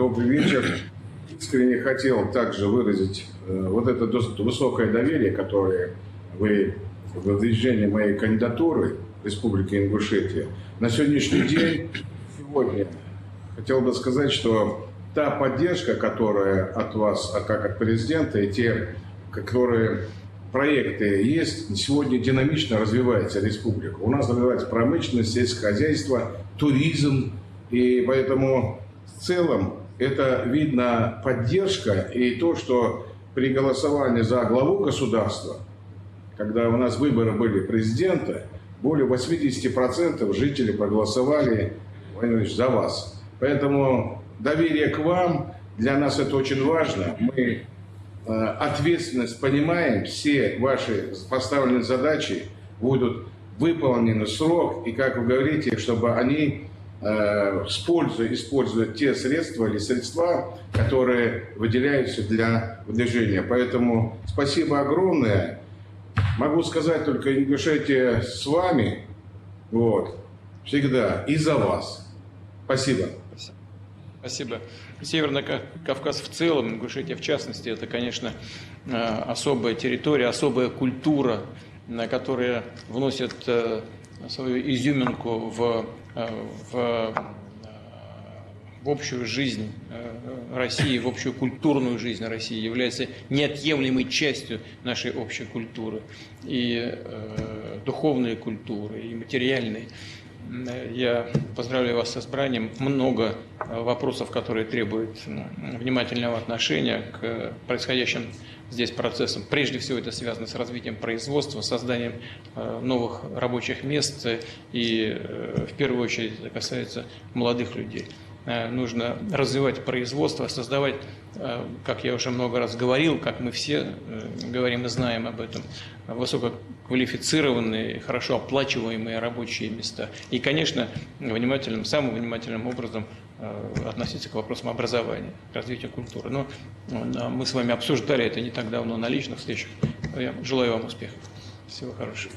Добрый вечер. Искренне хотел также выразить вот это высокое доверие, которое вы в выдвижении моей кандидатуры Республики Ингушетия. На сегодняшний день, сегодня, хотел бы сказать, что та поддержка, которая от вас, как от президента, и те, которые проекты есть, сегодня динамично развивается республика. У нас развивается промышленность, сельское хозяйство, туризм. И поэтому в целом это видно поддержка и то, что при голосовании за главу государства, когда у нас выборы были президента, более 80% жителей проголосовали, Владимир Ильич, за вас. Поэтому доверие к вам, для нас это очень важно. Мы ответственность понимаем, все ваши поставленные задачи будут выполнены в срок, и, как вы говорите, чтобы они используют те средства или средства, которые выделяются для выдвижения. Поэтому спасибо огромное. Могу сказать только, Ингушетия с вами, всегда, и за вас. Спасибо. Спасибо. Северный Кавказ в целом, Ингушетия в частности, это, конечно, особая территория, особая культура, которая вносит свою изюминку в общую жизнь России, в общую культурную жизнь России, является неотъемлемой частью нашей общей культуры, и духовной культуры, и материальной. Я поздравляю вас с избранием. Много вопросов, которые требуют внимательного отношения к происходящим здесь процессам. Прежде всего это связано с развитием производства, созданием новых рабочих мест, и в первую очередь это касается молодых людей. Нужно развивать производство, создавать, как я уже много раз говорил, как мы все говорим и знаем об этом, высококвалифицированные, хорошо оплачиваемые рабочие места. И, конечно, самым внимательным образом относиться к вопросам образования, к развитию культуры. Но мы с вами обсуждали это не так давно на личных встречах. Я желаю вам успехов. Всего хорошего.